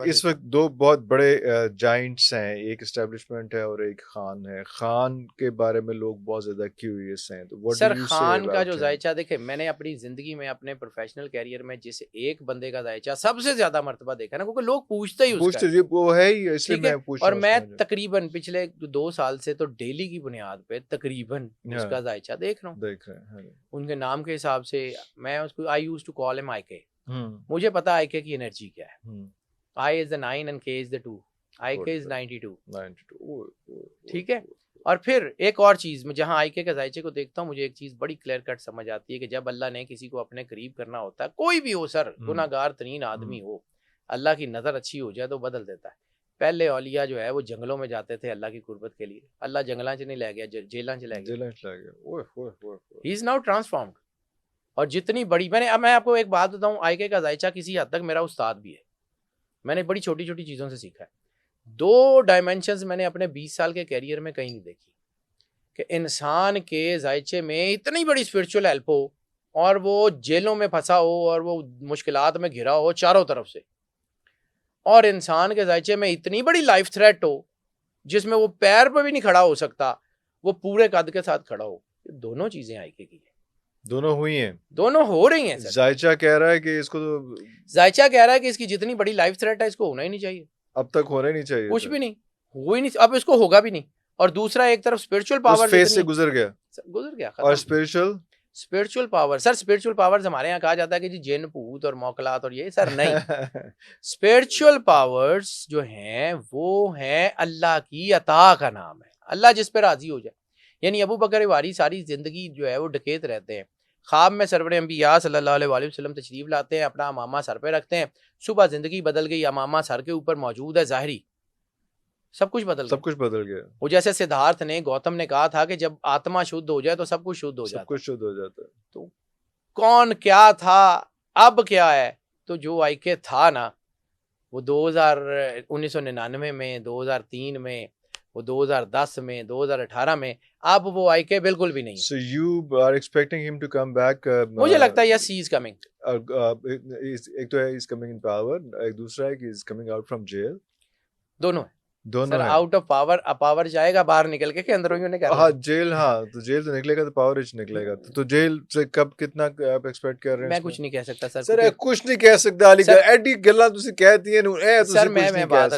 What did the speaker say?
اس وقت دو بہت بڑے جائنٹس ہیں، ایک اسٹیبلشمنٹ ہے اور ایک خان ہے. خان کے بارے میں لوگ بہت زیادہ کیوریس ہیں، تو واٹ ڈو سر یو سے خان کا جو اباؤٹ ہم؟ ذائچہ دیکھے، میں نے اپنی زندگی میں اپنے پروفیشنل کیریئر میں جس ایک بندے کا ذائچہ سب سے زیادہ مرتبہ دیکھا نا، کیونکہ لوگ پوچھتے ہی اس کا پوچھتے جی وہ ہے ہی، اس لیے ٹھیک ہے. میں پوچھ اور رہا ہوں میں اس میں. تقریباً پچھلے 2 سال سے تو ڈیلی کی بنیاد پہ تقریباً اس ہاں کا ذائچہ دیکھ رہا ہوں. دیکھ رہے ہیں. ان کے نام کے حساب سے میں اس کو آئی یوز ٹو کال ہم آئی کے. ہوں مجھے پتا آئی کے کی انرجی کیا ہے. ہوں آئی از دا 9 اینڈ کے از دا 2. آئی کے از 92. 92. ٹھیک ہے. اور پھر ایک اور چیز، میں جہاں آئی کے ذائچے کو دیکھتا ہوں مجھے ایک چیز بڑی کلیئر کٹ سمجھ آتی ہے کہ جب اللہ نے کسی کو اپنے قریب کرنا ہوتا ہے، کوئی بھی ہو سر، گناہ گار ترین آدمی ہو، اللہ کی نظر اچھی ہو جائے تو بدل دیتا ہے. پہلے اولیاء جو ہے وہ جنگلوں میں جاتے تھے اللہ کی قربت کے لیے، اللہ جنگلاں چ نہیں لے گیا، جیلاں چ لے گیا. ہی از ناؤ ٹرانسفارمڈ. اور جتنی بڑی میں آپ کو ایک بات بتاؤں، آئی کے کا ذائچہ کسی حد تک میرا استاد بھی ہے. میں نے بڑی چھوٹی چھوٹی چیزوں سے سیکھا ہے. 2 ڈائمینشنز میں نے اپنے 20 سال کے کیریئر میں کہیں نہیں دیکھی کہ انسان کے ذائچے میں اتنی بڑی اسپرچل ہیلپ ہو اور وہ جیلوں میں پھنسا ہو اور وہ مشکلات میں گھرا ہو چاروں طرف سے، اور انسان کے ذائچے میں اتنی بڑی لائف تھریٹ ہو جس میں وہ پیر پہ بھی نہیں کھڑا ہو سکتا، وہ پورے قد کے ساتھ کھڑا ہو. یہ دونوں چیزیں آئی کے کی ہیں، دونوں ہوئی ہیں، دونوں ہو رہی ہیں. سر ذائچہ کہہ رہا ہے کہ اس کو تو ذائچہ کہہ رہا ہے کہ اس کی جتنی بڑی لائف تھریٹ ہے اس کو ہونا ہی نہیں چاہیے، اب تک ہونا ہی نہیں چاہیے، کچھ بھی نہیں ہو ہی نہیں، اب اس کو ہوگا بھی نہیں. اور دوسرا ایک طرف اسپرچل پاور اس فیز سے گزر گیا اور اسپرچل پاور. سر اسپرچل پاور ہمارے یہاں کہا جاتا ہے کہ جی جن بھوت اور موکلات اور یہ، سر نہیں. اسپرچل پاورز جو ہیں وہ ہیں اللہ کی عطا کا نام ہے، اللہ جس پہ راضی ہو جائے. یعنی ابو بکر واری ساری زندگی جو ہے وہ ڈکیت رہتے ہیں، خواب میں سرور انبیاء صلی اللہ علیہ وآلہ وسلم تشریف لاتے ہیں، اپنا امامہ سر پہ رکھتے ہیں، صبح زندگی بدل گئی، امامہ سر کے اوپر موجود ہے، ظاہری سب کچھ بدل گیا. وہ جیسے سدھارتھ نے گوتم نے کہا تھا کہ جب آتما شدھ ہو جائے تو سب کچھ شدھ ہو جاتا ہے. تو کون کیا تھا اب کیا ہے؟ تو جو آئی کے تھا نا، وہ 1999 میں، 2003 میں، وہ 2010 میں، 2018 میں، اب وہ آئی کے بالکل بھی نہیں. So you are expecting him to come back? مجھے لگتا ہے یس ہی از کمنگ. ایک تو ہے he's coming in power، ایک دوسرا ہے کہ he's coming out from jail. دونوں دونوں سر آؤٹ آف پاور، پاور جائے گا باہر نکل کے کہ اندروں نے کہا ہاں جیل، ہاں تو جیل سے نکلے گا تو پاور نکلے گا. تو جیل سے کب کتنا آپ ایکسپیکٹ کر رہے ہیں؟ میں کچھ نہیں کہہ سکتا سر کچھ نہیں کہہ سکتا علی گڑھ ایڈی گلاں تسی کہتی ہیں، سر میں بات